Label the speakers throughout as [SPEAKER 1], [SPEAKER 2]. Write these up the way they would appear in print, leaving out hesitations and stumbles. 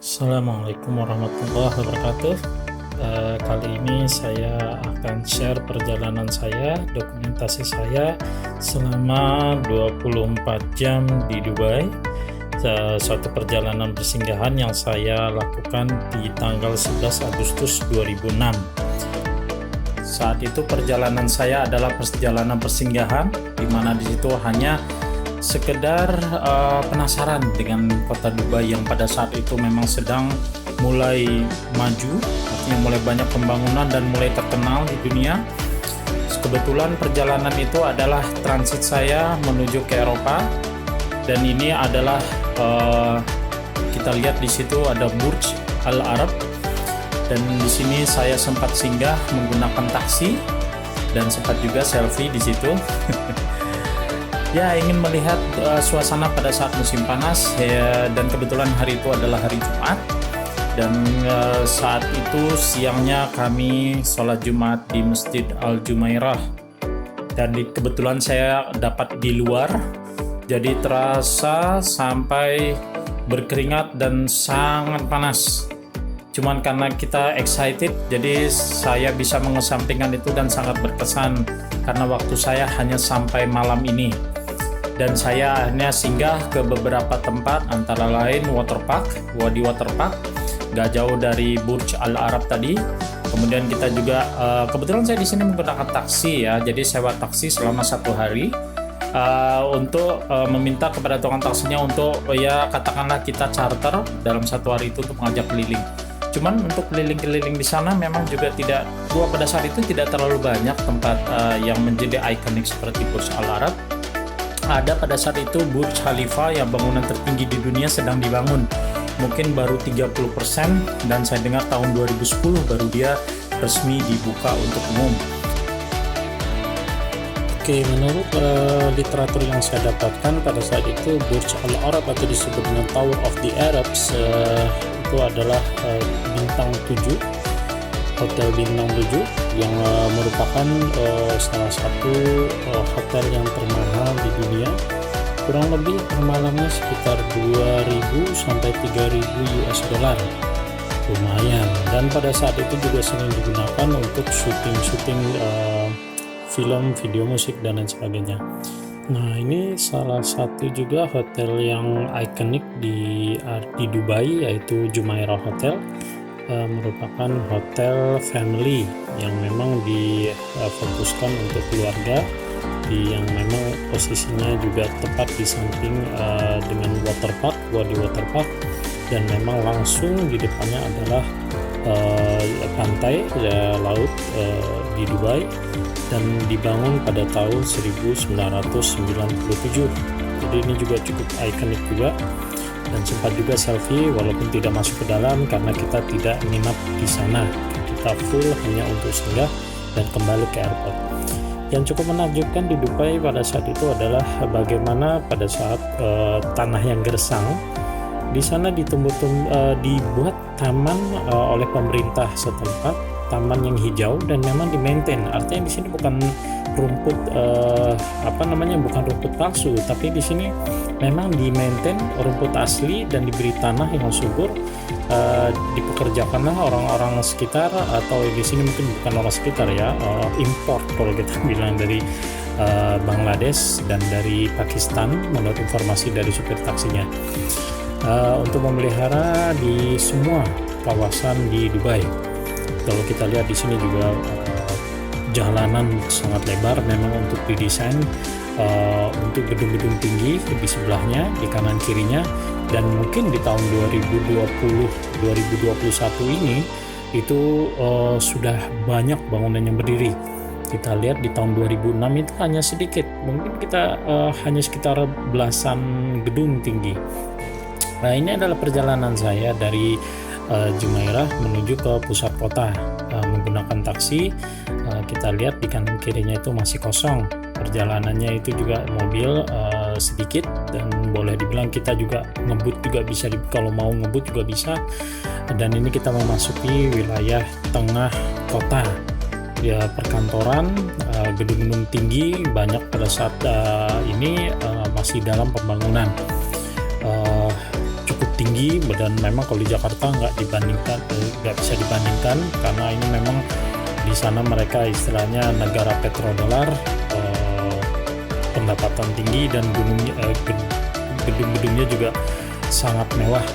[SPEAKER 1] Assalamualaikum warahmatullahi wabarakatuh. Kali ini saya akan share perjalanan saya, dokumentasi saya selama 24 jam di Dubai. Suatu perjalanan persinggahan yang saya lakukan di tanggal 11 Agustus 2006. Saat itu perjalanan saya adalah perjalanan persinggahan, di mana di situ hanya sekedar penasaran dengan kota Dubai yang pada saat itu memang sedang mulai maju, artinya mulai banyak pembangunan dan mulai terkenal di dunia. Kebetulan perjalanan itu adalah transit saya menuju ke Eropa, dan ini adalah kita lihat di situ ada Burj Al Arab, dan di sini saya sempat singgah menggunakan taksi dan sempat juga selfie di situ. Ya, ingin melihat suasana pada saat musim panas ya, dan kebetulan hari itu adalah hari Jumat, dan saat itu siangnya kami sholat Jumat di Masjid Al Jumairah, dan kebetulan saya dapat di luar, jadi terasa sampai berkeringat dan sangat panas. Cuman karena kita excited, jadi saya bisa mengesampingkan itu dan sangat berkesan karena waktu saya hanya sampai malam ini. Dan saya akhirnya singgah ke beberapa tempat, antara lain Wadi Waterpark, gak jauh dari Burj Al Arab tadi. Kemudian kita juga kebetulan saya di sini menggunakan taksi ya, jadi sewa taksi selama 1 hari untuk meminta kepada tukang taksinya untuk ya katakanlah kita charter dalam 1 hari itu untuk mengajak keliling. Cuman untuk keliling-keliling di sana memang juga tidak, pada saat itu tidak terlalu banyak tempat yang menjadi ikonik seperti Burj Al Arab. Ada pada saat itu Burj Khalifa yang bangunan tertinggi di dunia sedang dibangun, mungkin baru 30%, dan saya dengar tahun 2010 baru dia resmi dibuka untuk umum. Oke, menurut literatur yang saya dapatkan pada saat itu, Burj Al Arab atau disebut dengan Tower of the Arabs itu adalah bintang 7, hotel bintang 7 yang merupakan salah satu hotel yang termahal di dunia. Kurang lebih per malamnya sekitar 2.000 sampai 3.000 US dollar. Lumayan. Dan pada saat itu juga sering digunakan untuk syuting film, video musik dan lain sebagainya. Nah, ini salah satu juga hotel yang ikonik di Dubai, yaitu Jumeirah Hotel. Merupakan hotel family yang memang difokuskan untuk keluarga, yang memang posisinya juga tepat di samping dengan Wadi Waterpark, dan memang langsung di depannya adalah pantai laut di Dubai, dan dibangun pada tahun 1997. Jadi ini juga cukup ikonik juga. Dan sempat juga selfie walaupun tidak masuk ke dalam karena kita tidak menginap di sana. Kita full hanya untuk singgah dan kembali ke airport. Yang cukup menakjubkan di Dubai pada saat itu adalah bagaimana pada saat tanah yang gersang di sana dibuat taman oleh pemerintah setempat, taman yang hijau dan memang di-maintain. Artinya di sini bukan rumput bukan rumput palsu, tapi di sini memang di-maintain rumput asli dan diberi tanah yang subur. Dipekerjakanlah orang-orang sekitar, atau di sini mungkin bukan orang sekitar ya, import kalau kita bilang dari Bangladesh dan dari Pakistan menurut informasi dari supir taksinya, untuk memelihara di semua kawasan di Dubai. Kalau kita lihat di sini juga jalanan sangat lebar memang untuk didesain untuk gedung-gedung tinggi di sebelahnya, di kanan kirinya, dan mungkin di tahun 2021 ini itu sudah banyak bangunan yang berdiri. Kita lihat di tahun 2006 itu hanya sedikit, mungkin kita hanya sekitar belasan gedung tinggi. Nah, ini adalah perjalanan saya dari Jumeirah menuju ke pusat kota menggunakan taksi. Kita lihat di kanan kirinya itu masih kosong. Perjalanannya itu juga mobil sedikit, dan boleh dibilang kita juga ngebut juga bisa, kalau mau ngebut juga bisa. Dan ini kita memasuki wilayah tengah kota ya, perkantoran, gedung-gedung tinggi banyak pada saat ini masih dalam pembangunan. Cukup
[SPEAKER 2] tinggi, dan memang kalau di Jakarta nggak bisa dibandingkan karena ini memang di sana mereka istilahnya negara petrodolar, pendapatan tinggi dan gedung-gedungnya juga sangat mewah.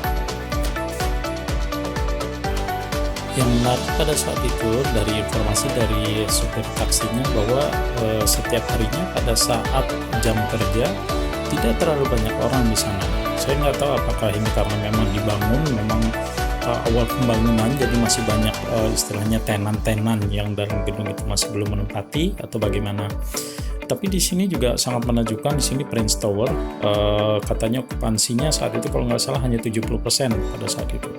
[SPEAKER 1] Yang menarik pada saat itu dari informasi dari supir taksinya bahwa setiap harinya pada saat jam kerja tidak terlalu banyak orang di sana. Saya nggak tahu apakah ini karena memang dibangun, memang awal pembangunan, jadi masih banyak istilahnya tenan-tenan yang dalam gedung itu masih belum menempati atau bagaimana. Tapi di sini juga sangat menakjubkan. Di sini Prince Tower katanya okupansinya saat itu kalau nggak salah hanya 70% pada saat itu.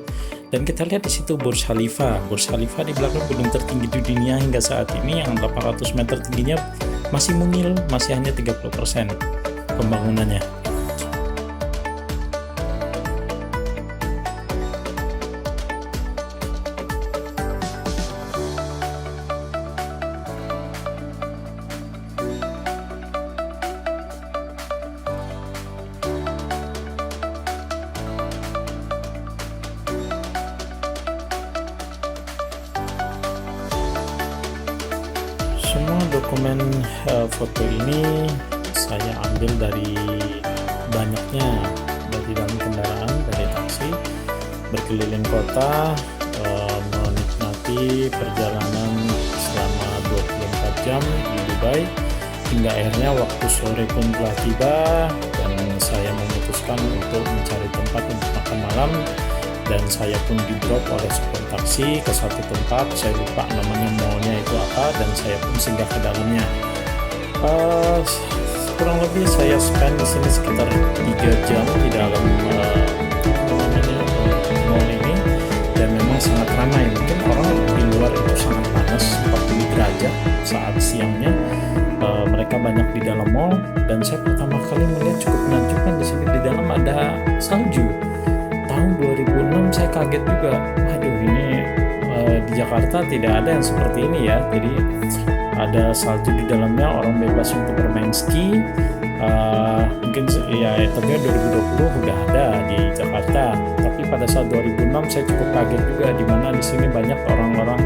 [SPEAKER 1] Dan kita lihat di situ Burj Khalifa. Burj Khalifa di belakang gedung tertinggi di dunia hingga saat ini yang 800 meter tingginya masih mungil, masih hanya 30% pembangunannya. Semua dokumen foto ini saya ambil dari banyaknya dari dalam kendaraan, dari taksi, berkeliling kota, menikmati perjalanan selama 24 jam di Dubai, hingga akhirnya waktu sore pun telah tiba dan saya memutuskan untuk mencari tempat untuk makan malam. Dan saya pun di-drop oleh supir taksi ke satu tempat, saya lupa namanya mallnya itu apa, dan saya pun singgah ke dalamnya. Kurang lebih saya spend di sini sekitar 3 jam di dalam mall ini, dan memang sangat ramai. Mungkin orang di luar itu sangat panas 40 derajat saat siangnya. Mereka banyak di dalam mall, dan saya pertama kali melihat cukup menakjubkan di sini di dalam ada salju. Tahun 2006 saya kaget juga, waduh ini di Jakarta tidak ada yang seperti ini ya. Jadi ada salju di dalamnya, orang bebas untuk bermain ski. Mungkin ya tentunya 2020 udah ada di Jakarta, tapi pada saat 2006 saya cukup kaget juga, di mana di sini banyak orang-orang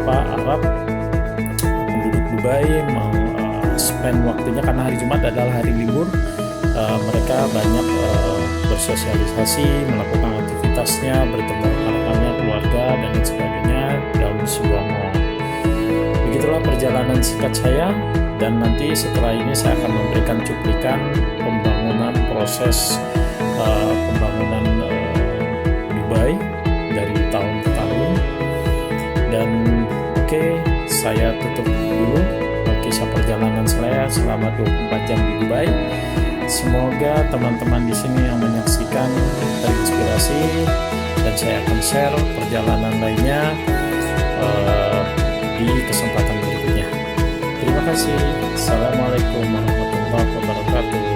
[SPEAKER 1] Arab penduduk Dubai mau spend waktunya karena hari Jumat adalah hari libur. Mereka banyak bersosialisasi, melakukan aktivitasnya, bertemu rekan-rekannya, keluarga, dan lain sebagainya dalam sebuah mall. Begitulah perjalanan singkat saya, dan nanti setelah ini saya akan memberikan cuplikan pembangunan proses pembangunan Dubai dari tahun ke tahun. Dan oke, saya tutup dulu kisah perjalanan saya selama 24 jam di Dubai. Semoga teman-teman di sini yang menyaksikan terinspirasi, dan saya akan share perjalanan lainnya di kesempatan berikutnya. Terima kasih. Assalamualaikum warahmatullahi wabarakatuh.